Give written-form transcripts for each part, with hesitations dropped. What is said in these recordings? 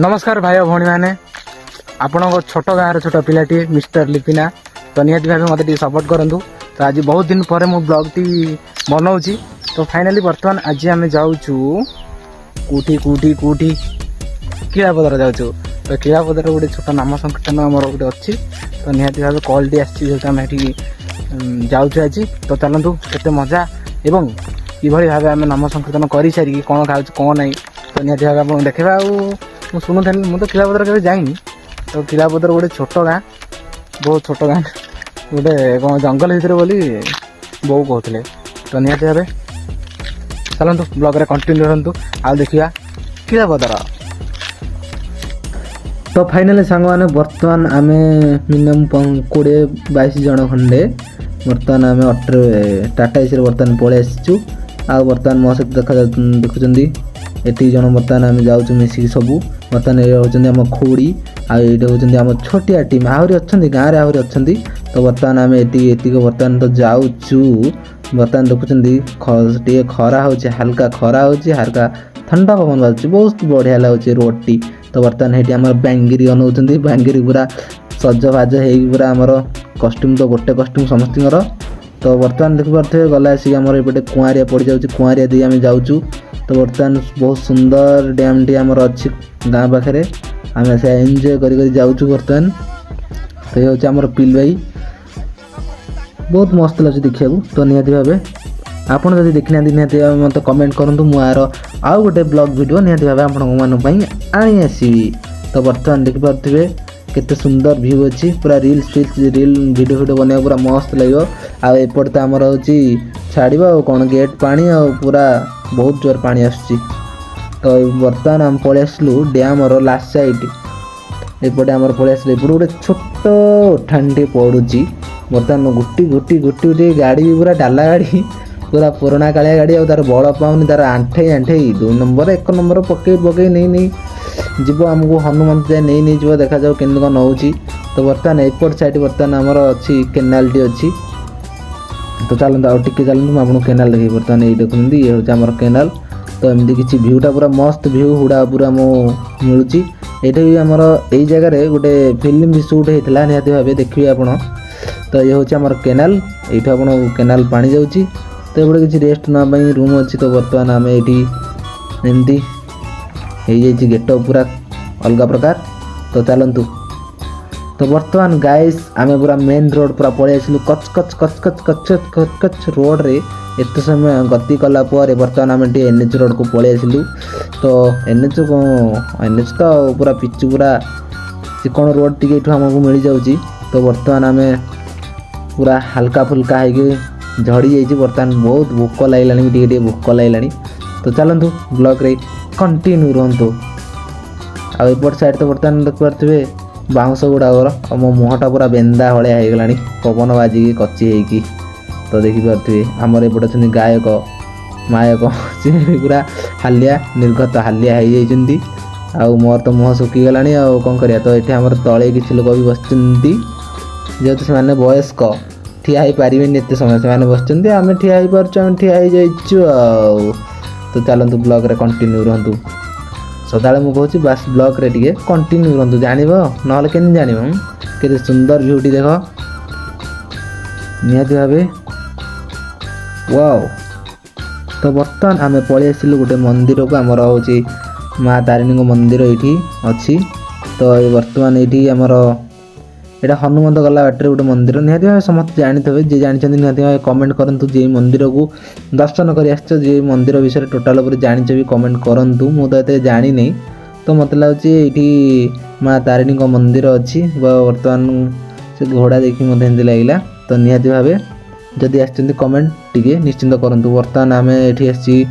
नमस्कार भाई भौणी मैंने आपण छोट गाँव छोट पिलाटी मिस्टर लिपिना तो निहती भाव मत सपोर्ट करूँ। तो आज बहुत दिन पर मु ब्लॉग टी बनाऊँगी। तो फाइनाली बर्तमान आज आम जाऊँ कूटी कूटी कूटी कीड़ापदर जाऊँ। तो कीड़ापदर गोटे छोट नाम संकीर्तन आमर गोटे अच्छी। तो निहती भाव कल टी आम जाऊँ आज। तो चलतु केते मजा एवं कि भाव आम नाम संकीर्तन कर सारी कौन खाऊ कौन ना। तो निहती भाव आप देखा मुझे शुणुली मुझे कीड़ापदर के जाइनी। तो कीड़ापदर गोटे छोट गाँ बहुत छोट गाँ गोटे कौन जंगल भितर बोली बो कहते। तो निहती भाव चलतु ब्लॉग रे कंटिन्यू रहतु आ देखा कीड़ापदर। तो फाइनाली सांग मैंने बर्तमान आम मिनिमम 20-22 जन खंडे बर्तमान आम अटो टाटा एसी बर्तमान पलि आसीचु। आ बर्तमान मो सहित देखुं एति जन बर्तमान आम जाऊँ मिसिक सबू। बर्तमान ये होती आम खोड़ी आम छोटिया टीम आहरी अच्छा गाँव में आहरी अच्छा। तो बर्तमान आम एति बर्तमान तो जाऊँ बर्तमान देखुं टे खरा हो हल्का खरा हो हल्का ठंडा पवन बाजू बहुत बढ़िया लगुच रोड टी। तो बर्तमान ये आम बैंगिरी अनाऊँ बैंगिरी पूरा सजबाज होरा आमर कस्ट्यूम तो गोटे कस्ट्यूम समस्त। तो बर्तमान देखिपे गला आसिक आम एपटे कुआरिया पड़ जाऊँ कुआरिया दी आम जाऊँ। तो बर्तमान बहुत सुंदर डैम टी आमर अच्छी गाँ पाखे आम से एंजॉय कर जाऊँ बर्तमान। तो ये हूँ आमर पिल भाई बहुत मस्त लगे देखा। तो निहती भाव आपड़ जब देखी ना निहती मत कमेंट करूँ मुझे आउ गोटे ब्लॉग वीडियो निहती भाव आपण आनी आसवि। तो बर्तमान देखिपे केते सुंदर व्यू अच्छी पूरा रील्स रील वीडियो बनवा पूरा मस्त लगे। आएपट तो आमर हूँ छाड़ कौन गेट पानी आ पूरा बहुत जोर पानी आसुची। तो बर्तमान आम पलि आसलु डैम लास्ट साइड एपटे आम पलि आसलु एपटे गोटे छोट उठानी पड़ुची। बर्तमान गुटी गुटी गुटी गुटी गाड़ी भी पूरा डाला गाड़ी पूरा पुराना कालिया गाड़ी आ तार बड़ पाऊनी तार आंठे आंठे 2 नंबर 1 नंबर पकई पकई नहीं जीव आमको हनुमान जाए नहीं जीव देखा जाऊ केमती कौन नौ। तो बर्तमान एपट साइड बर्तमान आमर अच्छी केनाल टी अच्छी। तो चलते आउ टे चलते मुझे आपको केनाल देखिए। बर्तमान ये देखते ये हूँ आमर केनाल। तो एमती किसी भ्यूटा पूरा मस्त भ्यू हुड़ा पूरा मो मिलूँ। ये भी आमर यही जगार गोटे फिल्म भी शूट होता निहती भाव देखिए आपण। तो ये हूँ आमर केनाल ये आप केनाल पानी जाऊँगी। तो ये किसी रेस्ट नापी रूम अच्छी। तो बर्तमान आम ये एमती गेट पूरा अलग प्रकार। तो चलतु तो बर्तमान गाइस आम पूरा मेन रोड पूरा पलि आसलु कच कच कच कच कच कच कच रोड रे एत समय गति कला बर्तमान आम एनएच रोड को पलि आसलु। तो एनएच तो पूरा पिचु पूरा चिकन रोड टी आमको मिल जाऊँगी। तो बर्तमान आम पूरा हल्का फुल्का हो झड़ी जाइए। बर्तमान बहुत भोक लगे टे भोक लगे। तो चलतु ब्लॉग रे कंटिन्यू रुहतु। आउट साइड तो बर्तमान देखिपे बाउंस गुड़ाकर मो मुहटा पूरा बेंदा भाया हो गला पवन बाजिकी कची होगी। तो देखिपे आमर एपटे अच्छे गायक मायक सी पूरा हालिया निर्गत हालिया हो मोर तो मुह सुखीगला कौन करा। तो ये आम तले किसी लोक भी बस जेहेतु से वयस्क ठिया हो पारे एत समय से बस आम ठिया हो पार्म ठिया हो जाइचु। तो चलतु ब्लॉग रे कंटिन्यू रुहतु सदा मुझे बास ब्लॉग रे टिके कंटिन्यू रुहतु जानव ना जान के सुंदर भ्यूटी देख निहती भाव वाओ। तो बर्तमान आम पलि आसलु गोटे मंदिर को आमर हूँ माँ तारिणी मंदिर ये अच्छी। तो बर्तमान ये आमर यहाँ हनुमंत गला बाटर गोटे मंदिर निहती भाव समस्त जानी जे जानते निहती भाव कमेंट करूँ। जे मंदिर को दर्शन कर जे मंदिर विषय टोटाल उपर जानी भी कमेंट करूँ। मुझे तो जानी नहीं। तो मत लगे ये माँ तारिणी मंदिर अच्छी बर्तमान से घोड़ा देखी मत एमती लगे। तो निहती भाव जदि आसती कमेंट टी निश्चिंत करूँ। बर्तमान आम ये आसी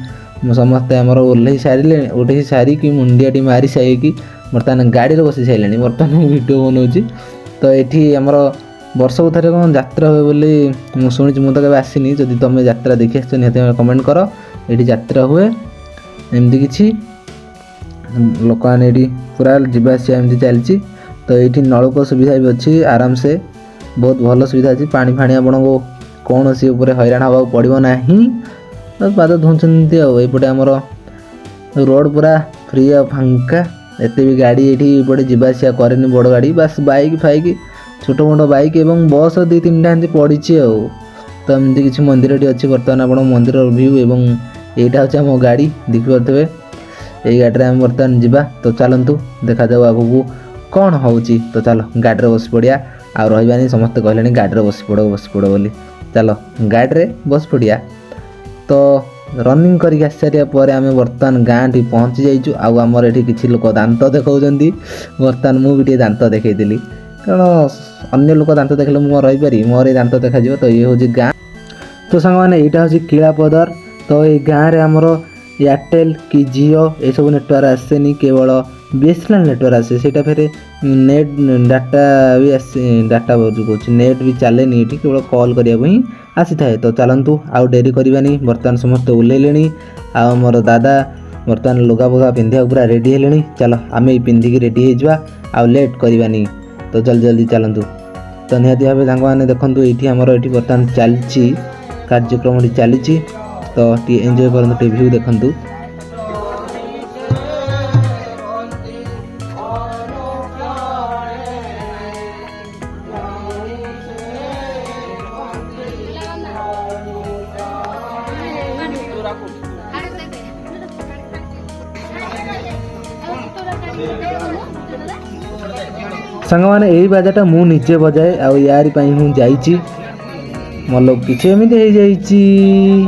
समस्ते आमर ओल्हे सारिकी मुंडिया टी मारी सारी बर्तमान गाड़ी में बसी सारे बर्तमान वीडियो बनाऊँ। तो ये आमर वर्ष को थे कौन यात्रा हुए बोली शुणी मुझे कभी आसनी। जदि तुम यात्रा देखी आस निहती कमेंट कर ये यात्रा हुए एमती किसी लोक मैंने पूरा जावास एमती चलती। तो ये नलकूप सुविधा भी अच्छी आराम से बहुत भल सुविधा अच्छी पानी फाणी आपण को कौन सी हैरान हवा पड़ो ना। पाद धोचते आउटे आमर रोड पूरा फ्री फांका एते भी गाड़ी ये बड़े जावासिया कैनि बड़ गाड़ी बास बाइक फाइक छोट मोट बाइक एवं बस 2-3टा एमती पड़ी तो एमती किसी मंदिर अच्छी बर्तमान आप मंदिर व्यू एवं यहाँ हूँ आम गाड़ी देखिपे ये गाड़ी में बर्तमान जावा तो चलतु देखा जाऊ आगू कौन हो तो चलो गाड़ी बस पड़िया आ रही समस्ते कहले गाड़ी बस पड़ बोली चलो गाड़ी बस पड़िया तो रनिंग करके आसी सारे आम बर्तमान गाँ टी पहुँची जाइचु आमर ये किसी लोक दांत देखा बर्तमान मुझे दांत देखी कारण अन्य लोक दांत देखले मुझे रहीपरि मोर दांत देखा तो ये हूँ गाँ तो सांग मैंने यहाँ हूँ किलापदर तो ये गाँव में आमर एयरटेल कि जियो ये सब नेटवर्क आसेनी केवल बीएसएनएल नेटवर्क आसे सेटा फिर नेट डाटा भी डाटा कौच नेट भी चले ये केवल कॉल करने ही आसी थाए तो चलतु आउ डेरी करवानी बर्तमान समस्त ओल्ले आमर दादा बर्तमान लुगा फुगा पिंधा पूरा रेडी है चलो आम पिंधिक रेडी हो लेट करवानी तो जल्दी जल्दी चलतु तो निहाती भाव साग मैंने देखूँ ये आमर ये बर्तमान चलती कार्यक्रम चली तो टी एंजॉय करते टी व्यू देखूँ सांग मैंने यही बाजाटा मु निजे बजाए आ यार हूँ जाइए मतलब किसी एमती हो जाइए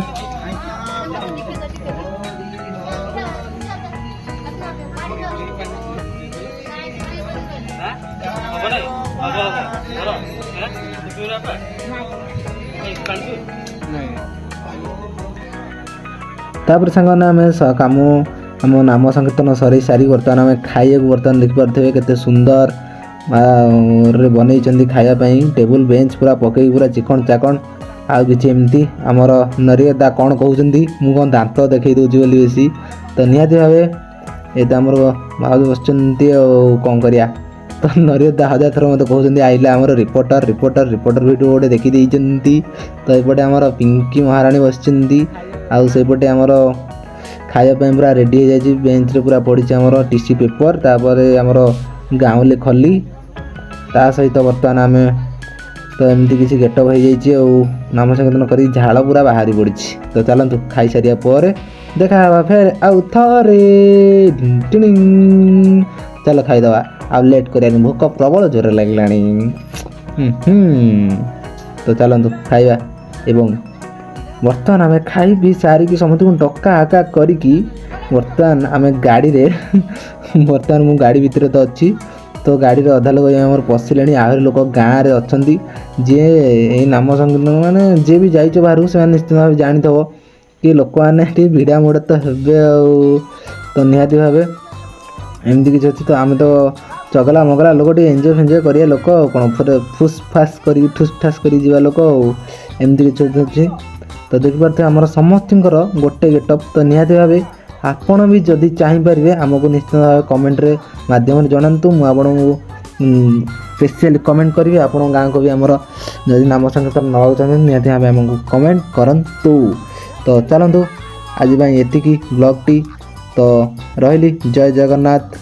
तापर सांग आम कम आम नाम संकीर्तन सर सारी बर्तमान आम खाइक बर्तमान देखिपे केते सुंदर बनई खायापाई टेबुल बेंच पूरा पकई पूरा चिकन चाकन आउ कि एमती आमर नरियदा कौन कहते मुझे कौन दांत देखई दूसरी बोली बेसी तो निहाती भाव ये तो आमर भाव बस कौन करिया तो नरियदा 1000 थर मत कहते आइला आमर रिपोर्टर रिपोर्टर रिपोर्टर वीडियो गोटे देखी तो ये आमर पिंकी महाराणी बस आउपटे आमर खायापाई पूरा रेडी हो जाए बेंच रे पूरा पड़ी आमर टिश्यू पेपर तापर आमर गाँवली खली ता सहित बर्तमान आम तो एमती किसी गेटअप हो जाइए नाम संकीर्तन कर झाड़ पूरा बाहरी पड़ी तो चलतु खाई सारिया पर देखा फिर आउ थे चलो खाईदवा आ लेट कर भोक प्रबल जोर लगे तो चलतु खाइबा एवं बर्तमान आम खाई पी सारिकी समस्त को डका आका करी बर्तमान आम गाड़ी रे बर्तमान मु गाड़ी भितर तो अच्छी तो गाड़ी रे अधा लोक आम पशिले आहरी लोक गाँव में अच्छा जी ये नाम संकीर्तन माने जी भी जाइछ बाहर से निश्चित भाव जानी थो कि लोक मैंने भिड़ा मोड़ तो हे तो निहाती भाव एमती किसी अच्छी तो आम तो चगला मगला लोक टे एंजय फेंजय करिया लोक कौन फिर फुस फास कर ठुस ठास कर जा लोक एमती किसी अच्छी तो देखिपे आमर समस्त गोटे गेटअप तो निहाती भाव आपण भी जदि चाहिए आमको निश्चित भाव कमेंट रे माध्यम जनातु मुझे स्पेशल कमेंट करी आपण गाँव को भी आमर जदि नाम संकीर्तन नवा चाहते निहाती भाव आमको कमेंट करंतु तो चलतु आज एतिकी ब्लॉग टी तो रही जय जगन्नाथ।